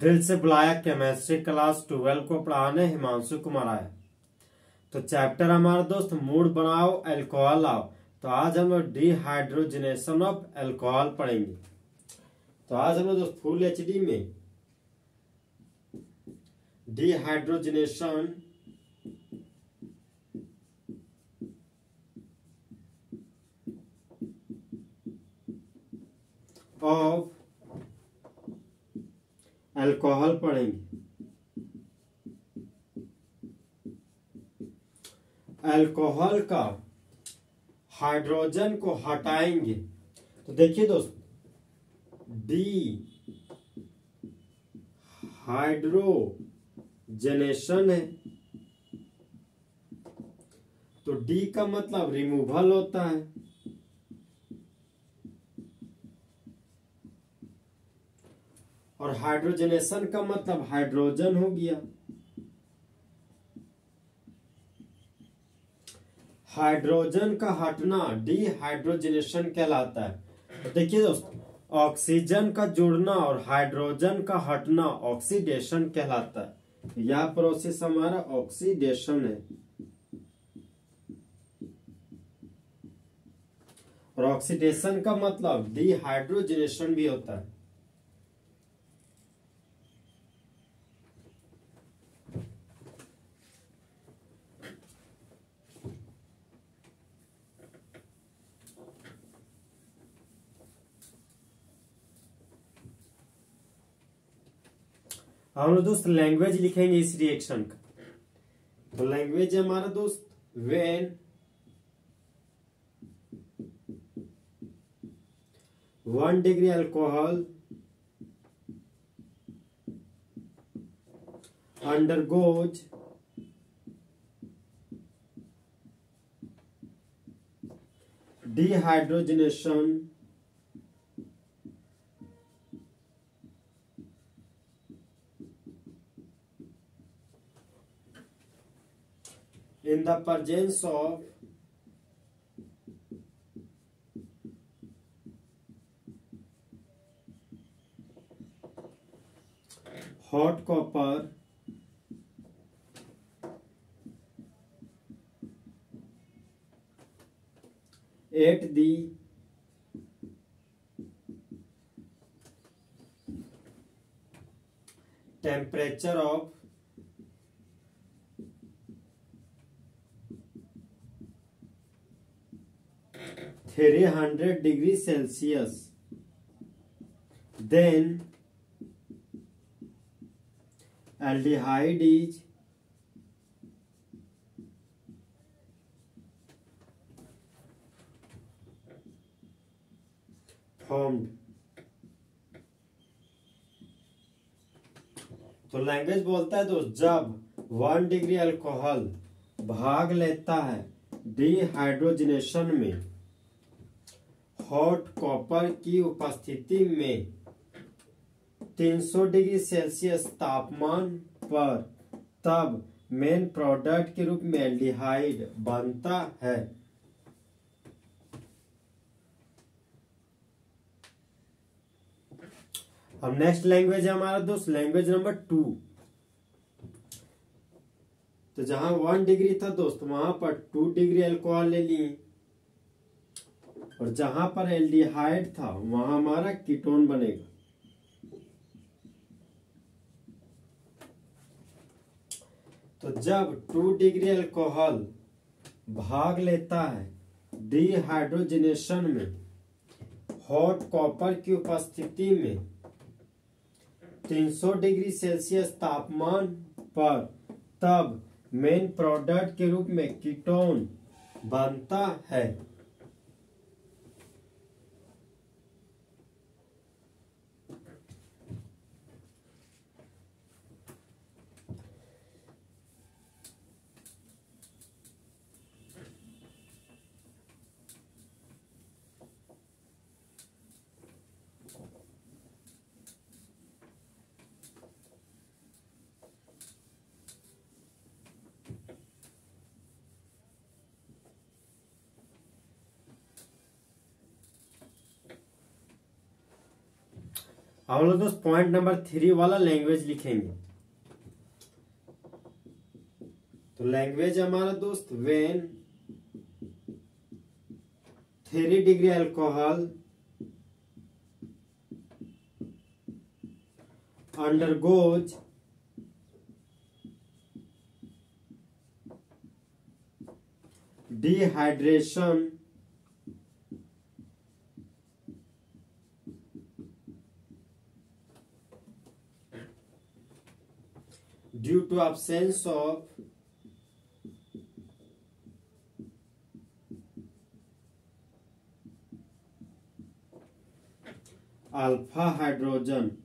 दिल से बुलाया केमिस्ट्री क्लास 12 को पढ़ाने हिमांशु कुमार आया। तो चैप्टर हमारा दोस्त मूड बनाओ अल्कोहल आओ। तो आज हम लोग डिहाइड्रोजनेशन ऑफ अल्कोहल पढ़ेंगे। तो आज हम लोग दोस्त फुल एचडी में डिहाइड्रोजनेशन ऑफ अल्कोहल पढ़ेंगे। अल्कोहल का हाइड्रोजन को हटाएंगे। तो देखिए दोस्त, डी हाइड्रोजनेशन है तो डी का मतलब रिमूवल होता है, और हाइड्रोजनेशन का मतलब हाइड्रोजन हो गया। हाइड्रोजन का हटना डिहाइड्रोजनेशन कहलाता है। तो देखिए दोस्त, ऑक्सीजन का जुड़ना और हाइड्रोजन का हटना ऑक्सीडेशन कहलाता है। यह प्रोसेस हमारा ऑक्सीडेशन है, और ऑक्सीडेशन का मतलब डिहाइड्रोजनेशन भी होता है। हम लोग दोस्त लैंग्वेज लिखेंगे इस रिएक्शन का। तो लैंग्वेज है हमारा दोस्त, when 1 degree alcohol undergoes dehydrogenation in the presence of hot copper at the temperature of 300 degrees Celsius, then aldehyde is formed। तो लैंग्वेज बोलता है दोस्त, जब 1 डिग्री अल्कोहल भाग लेता है डिहाइड्रोजनेशन में हॉट कॉपर की उपस्थिति में 300 डिग्री सेल्सियस तापमान पर, तब मेन प्रोडक्ट के रूप में एल्डिहाइड बनता है। अब नेक्स्ट लैंग्वेज है हमारा दोस्त लैंग्वेज नंबर 2। तो जहां 1 डिग्री था दोस्त वहां पर 2 डिग्री अल्कोहल ले लिए, और जहां पर एल्डिहाइड था वहां हमारा कीटोन बनेगा। तो जब 2 डिग्री अल्कोहल भाग लेता है डिहाइड्रोजनेशन में हॉट कॉपर की उपस्थिति में 300 डिग्री सेल्सियस तापमान पर, तब मेन प्रोडक्ट के रूप में कीटोन बनता है। हम लोग दोस्त पॉइंट नंबर 3 वाला लैंग्वेज लिखेंगे। तो लैंग्वेज हमारा दोस्त when 3 degree alcohol undergoes dehydration due to absence of alpha hydrogen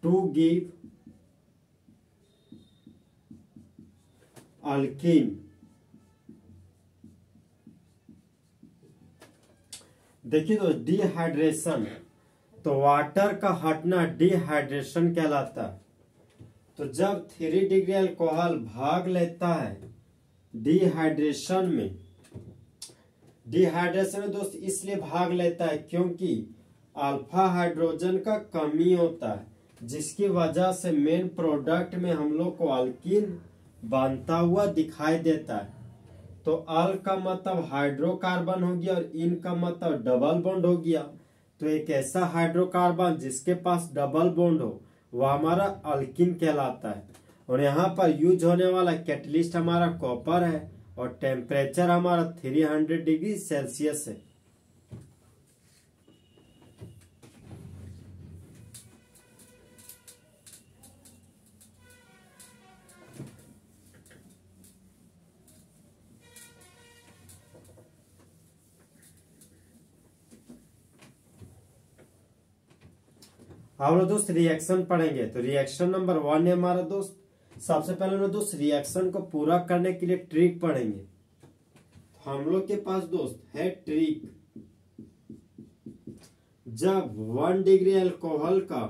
to give alkene। देखिए तो डिहाइड्रेशन, तो वाटर का हटना डिहाइड्रेशन कहलाता है। तो जब 3 डिग्री अल्कोहल भाग लेता है डिहाइड्रेशन में, डिहाइड्रेशन में दोस्त इसलिए भाग लेता है क्योंकि अल्फा हाइड्रोजन का कमी होता है, जिसकी वजह से मेन प्रोडक्ट में हम लोग को अल्कीन बनता हुआ दिखाई देता है। तो अल का मतलब हाइड्रोकार्बन हो गया और इन का मतलब डबल बॉन्ड हो गया। तो एक ऐसा हाइड्रोकार्बन जिसके पास डबल बॉन्ड हो वह हमारा अल्कीन कहलाता है। और यहाँ पर यूज होने वाला कैटलिस्ट हमारा कॉपर है और टेम्परेचर हमारा 300 डिग्री सेल्सियस है। हम लोग दोस्त रिएक्शन पढ़ेंगे। तो रिएक्शन नंबर 1 है हमारा दोस्त। सबसे पहले हम दोस्त रिएक्शन को पूरा करने के लिए ट्रिक पढ़ेंगे। तो हम लोग के पास दोस्त है ट्रिक। जब 1 डिग्री अल्कोहल का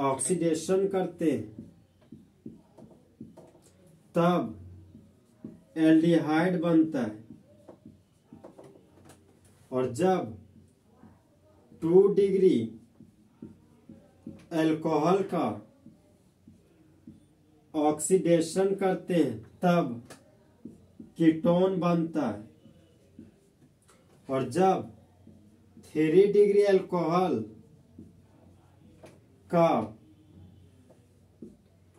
ऑक्सीडेशन करते हैं तब एल्डिहाइड बनता है, और जब 2 डिग्री अल्कोहल का ऑक्सीडेशन करते हैं तब कीटोन बनता है, और जब 3 डिग्री अल्कोहल का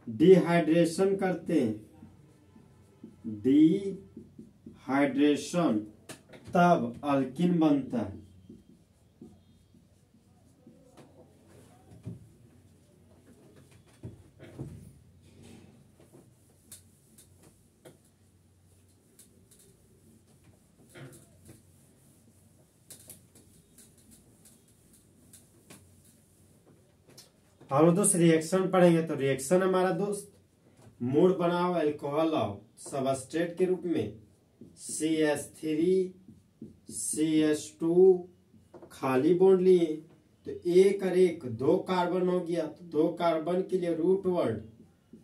डिहाइड्रेशन करते हैं, डिहाइड्रेशन, तब अल्कीन बनता है। हम दोस्त रिएक्शन पढ़ेंगे। तो रिएक्शन हमारा दोस्त मूड बनाओ अल्कोहल आओ सबस्ट्रेट के रूप में CH3 CH2 खाली बॉन्ड लिए, तो एक और एक 2 कार्बन हो गया। तो 2 कार्बन के लिए रूट वर्ड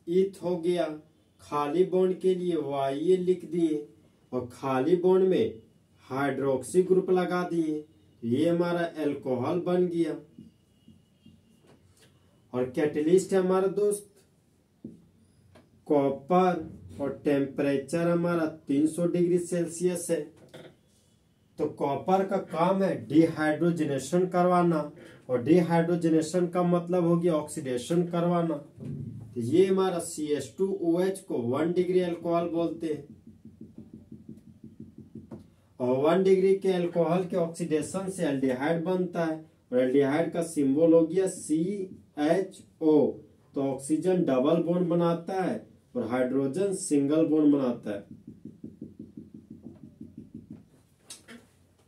ईथ हो गया, खाली बॉन्ड के लिए वाई लिख दिए, और खाली बॉन्ड में हाइड्रोक्सी ग्रुप लगा दिए। ये हमारा अल्कोहल बन गया। और कैटलिस्ट है हमारा दोस्त कॉपर, और टेम्परेचर हमारा 300 डिग्री सेल्सियस है। तो कॉपर का काम है डिहाइड्रोजनेशन करवाना, और डिहाइड्रोजनेशन का मतलब हो गया ऑक्सीडेशन करवाना। तो ये हमारा CH2OH को 1 डिग्री अल्कोहल बोलते हैं, और 1 डिग्री के अल्कोहल के ऑक्सीडेशन से एल्डिहाइड बनता है, और एल्डिहाइड का सिंबल हो गया CHO। तो ऑक्सीजन डबल बॉन्ड बनाता है और हाइड्रोजन सिंगल बॉन्ड बनाता है।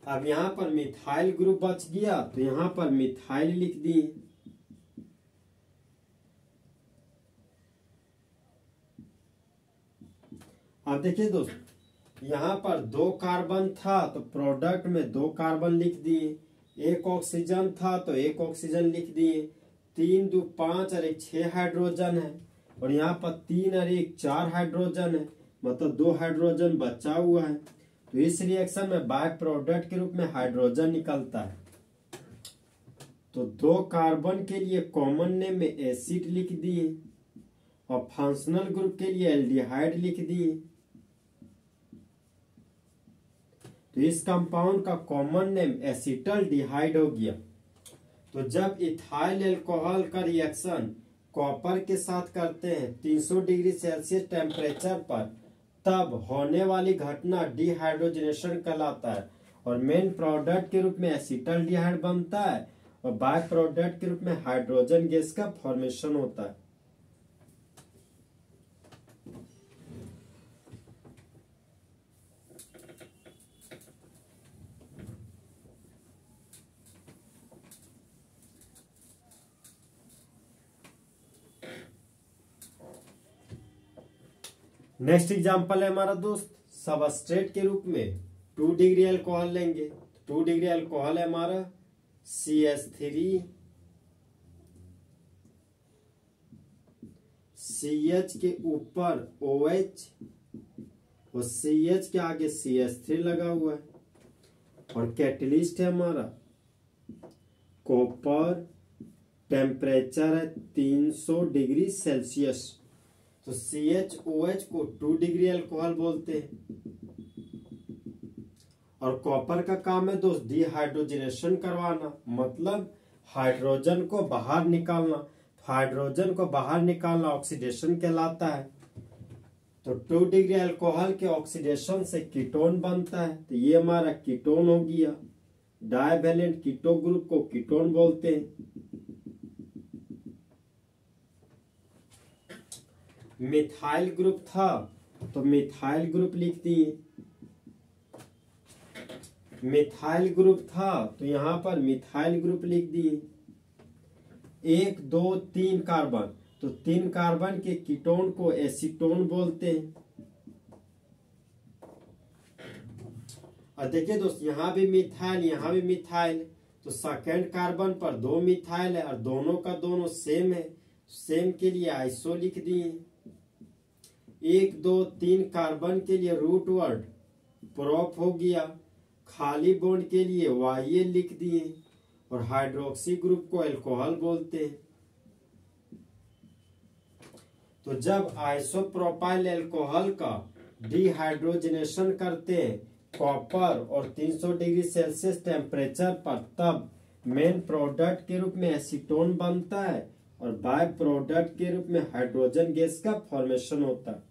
अब यहाँ पर मिथाइल ग्रुप बच गया, तो यहाँ पर मिथाइल लिख दिए। अब देखिए दोस्त, यहाँ पर 2 कार्बन था तो प्रोडक्ट में 2 कार्बन लिख दिए, 1 ऑक्सीजन था तो 1 ऑक्सीजन लिख दिए, 3 2 5 और 1 6 हाइड्रोजन है, और यहाँ पर 3 और 1 4 हाइड्रोजन है, मतलब 2 हाइड्रोजन बचा हुआ है। तो इस रिएक्शन में बाय प्रोडक्ट के रूप में हाइड्रोजन निकलता है। तो 2 कार्बन के लिए कॉमन नेम में एसिड लिख दिए और फंक्शनल ग्रुप के लिए एल्डिहाइड लिख दिए। तो इस कंपाउंड का कॉमन नेम एसिटल्डिहाइड हो गया। तो जब इथाइल अल्कोहल का रिएक्शन कॉपर के साथ करते हैं 300 डिग्री सेल्सियस टेम्परेचर पर, तब होने वाली घटना डिहाइड्रोजनेशन कहलाता है और मेन प्रोडक्ट के रूप में एसिटल्डिहाइड बनता है और बाय प्रोडक्ट के रूप में हाइड्रोजन गैस का फॉर्मेशन होता है। नेक्स्ट एग्जांपल है हमारा दोस्त सबस्ट्रेट के रूप में 2 डिग्री अल्कोहल लेंगे। 2 डिग्री अल्कोहल है हमारा CH3 CH के ऊपर OH और CH के आगे CH3 लगा हुआ है और कैटलिस्ट है हमारा कॉपर। टेम्परेचर है 300 डिग्री सेल्सियस। तो CHOH को 2 डिग्री अल्कोहल बोलते हैं और कॉपर का काम है दोस्त डिहाइड्रोजनेशन करवाना, मतलब हाइड्रोजन को बाहर निकालना। हाइड्रोजन को बाहर निकालना ऑक्सीडेशन कहलाता है। तो 2 डिग्री अल्कोहल के ऑक्सीडेशन से कीटोन बनता है। तो ये हमारा कीटोन हो गया। डाइवैलेंट कीटो ग्रुप को कीटोन बोलते हैं। मिथाइल ग्रुप था तो मिथाइल ग्रुप लिख दिए। मिथाइल ग्रुप था तो यहां पर मिथाइल ग्रुप लिख दिए। 1 2 3 कार्बन, तो 3 कार्बन के कीटोन को एसीटोन बोलते हैं। और देखिए दोस्त यहां भी मिथाइल यहां भी मिथाइल, तो सेकेंड कार्बन पर 2 मिथाइल है और दोनों का दोनों सेम है। सेम के लिए आइसो लिख दिए। 1 2 3 कार्बन के लिए रूट वर्ड प्रोप हो गया। खाली बॉन्ड के लिए YL लिख दिए और हाइड्रोक्सी ग्रुप को अल्कोहल बोलते हैं। तो जब आइसोप्रोपाइल अल्कोहल का डिहाइड्रोजनेशन करते हैं कॉपर और 300 डिग्री सेल्सियस टेम्परेचर पर, तब मेन प्रोडक्ट के रूप में एसीटोन बनता है और बाय प्रोडक्ट के रूप में हाइड्रोजन गैस का फॉर्मेशन होता है।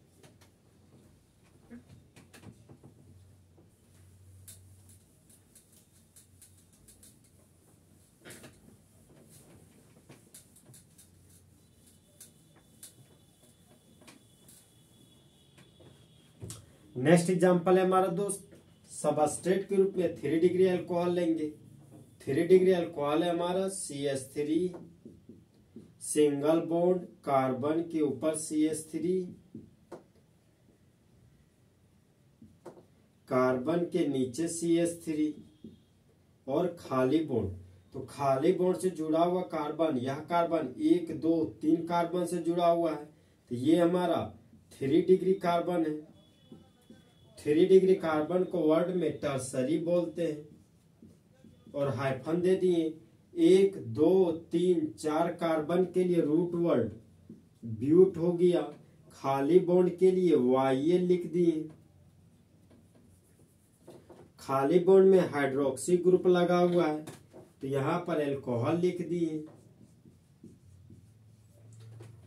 नेक्स्ट एग्जांपल है हमारा दोस्त सबस्ट्रेट के रूप में 3 डिग्री अल्कोहल लेंगे। 3 डिग्री अल्कोहल है हमारा CH3 सिंगल बॉन्ड कार्बन के ऊपर CH3 कार्बन के नीचे CH3 और खाली बॉन्ड। तो खाली बॉन्ड से जुड़ा हुआ कार्बन, यह कार्बन 1 2 3 कार्बन से जुड़ा हुआ है। तो ये हमारा 3 डिग्री कार्बन है। 3 डिग्री कार्बन को वर्ड में टर्सरी बोलते हैं और हाइफन दे दिए। 1 2 3 4 कार्बन के लिए रूट वर्ड ब्यूट हो गया। खाली बॉन्ड के लिए YL लिख दिए। खाली बॉन्ड में हाइड्रोक्सी ग्रुप लगा हुआ है तो यहां पर अल्कोहल लिख दिए।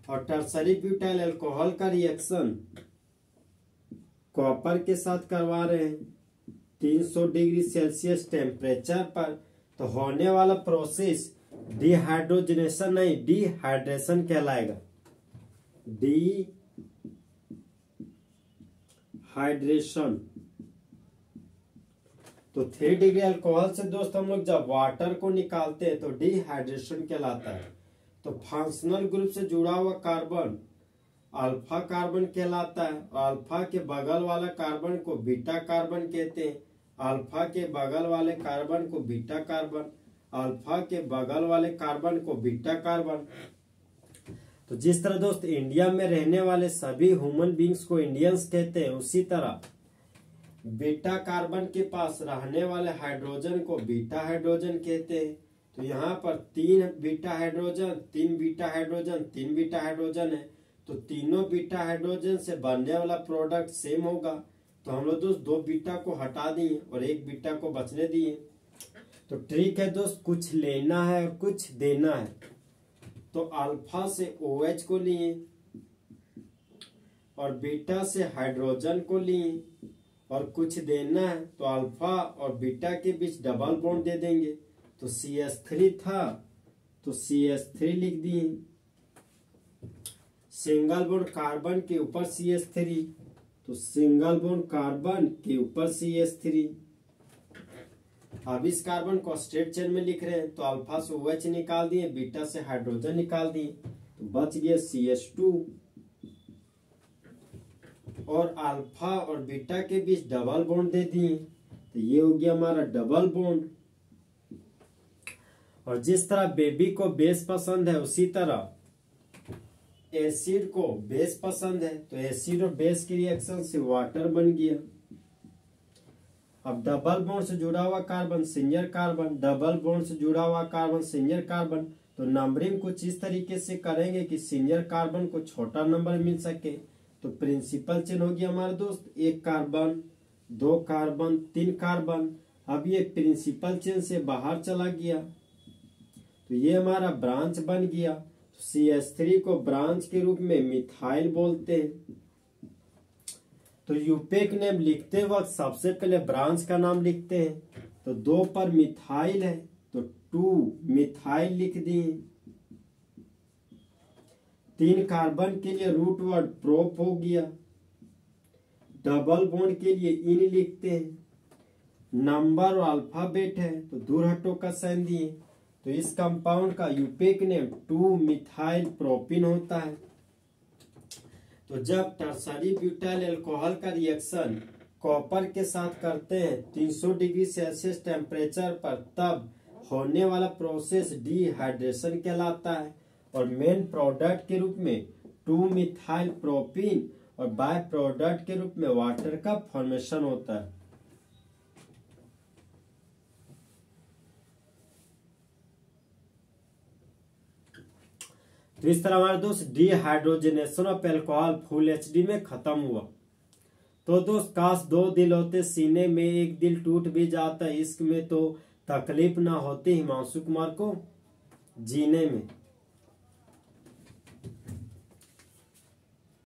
और टर्सरी ब्यूटाइल अल्कोहल का रिएक्शन कॉपर के साथ करवा रहे हैं 300 डिग्री सेल्सियस टेम्परेचर पर, तो होने वाला प्रोसेस डिहाइड्रोजनेशन नहीं डिहाइड्रेशन कहलाएगा। डिहाइड्रेशन। तो 3 डिग्री अल्कोहल से दोस्त हम लोग जब वाटर को निकालते हैं तो डिहाइड्रेशन कहलाता है। तो फंक्शनल ग्रुप से जुड़ा हुआ कार्बन अल्फा कार्बन कहलाता है। अल्फा के बगल वाला कार्बन को बीटा कार्बन कहते हैं। अल्फा के बगल वाले कार्बन को बीटा कार्बन, अल्फा के बगल वाले कार्बन को बीटा कार्बन। तो जिस तरह दोस्त इंडिया में रहने वाले सभी ह्यूमन बींग्स को इंडियंस कहते हैं, उसी तरह बीटा कार्बन के पास रहने वाले हाइड्रोजन को बीटा हाइड्रोजन कहते हैं। तो यहाँ पर 3 beta hydrogen, 3 beta hydrogen, 3 beta hydrogen है, तो तीनों बीटा हाइड्रोजन से बनने वाला प्रोडक्ट सेम होगा। तो हम लोग दोस्त 2 बीटा को हटा दिए और 1 बीटा को बचने दिए। तो ट्रिक है दोस्त, कुछ लेना है और कुछ देना है। तो अल्फा से OH को लिए और बीटा से हाइड्रोजन को लिए और कुछ देना है, तो अल्फा और बीटा के बीच डबल बॉन्ड दे देंगे। तो CH3 था तो CH3 लिख दिए। सिंगल बॉन्ड कार्बन के ऊपर CH3, तो सिंगल बॉन्ड कार्बन के ऊपर CH3। अब इस कार्बन को स्ट्रेट चेन में लिख रहे हैं, तो अल्फा से OH निकाल दिए, बीटा से हाइड्रोजन निकाल दिए, तो बच गया CH2। और अल्फा और बीटा के बीच डबल बॉन्ड दे दिए, तो ये हो गया हमारा डबल बॉन्ड। और जिस तरह बेबी को बेस पसंद है, उसी तरह एसिड को बेस पसंद है, तो एसिड और बेस की रिएक्शन से वाटर बन गया। अब डबल बॉन्ड से जुड़ा हुआ carbon single carbon, double bond से जुड़ा हुआ कार्बन सिंगल कार्बन, तो नंबरिंग कुछ इस तरीके से करेंगे कि सिंगल कार्बन को छोटा नंबर मिल सके। तो प्रिंसिपल चेन हो गया हमारे दोस्त, 1 कार्बन, 2 कार्बन, 3 कार्बन। अब ये प्रिंसिपल चेन से बाहर चला गया, तो ये हमारा ब्रांच बन गया। तो CH3 को ब्रांच के रूप में मिथाइल बोलते हैं। तो यूपेक नेम लिखते वक्त सबसे पहले ब्रांच का नाम लिखते हैं। तो 2 पर मिथाइल है, तो 2 मिथाइल लिख दिए। 3 कार्बन के लिए रूट वर्ड प्रोप हो गया। डबल बॉन्ड के लिए इन लिखते हैं। नंबर और अल्फाबेट है, तो दूर हटो का साइन दिए। तो इस कंपाउंड का यूपेक नेम 2 मिथाइल प्रोपिन होता है। तो जब टर्सरी ब्यूटाइल अल्कोहल का रिएक्शन कॉपर के साथ करते हैं 300 डिग्री सेल्सियस टेम्परेचर पर, तब होने वाला प्रोसेस डिहाइड्रेशन कहलाता है। और मेन प्रोडक्ट के रूप में 2 मिथाइल प्रोपिन और बाय प्रोडक्ट के रूप में वाटर का फॉर्मेशन होता है। तो इस तरह हमारे दोस्त dehydrogenation of alcohol full HD में खत्म हुआ। तो दोस्त काश 2 दिल होते सीने में, 1 दिल टूट भी जाता इश्क में, तो तकलीफ ना होती हिमांशु कुमार को जीने में।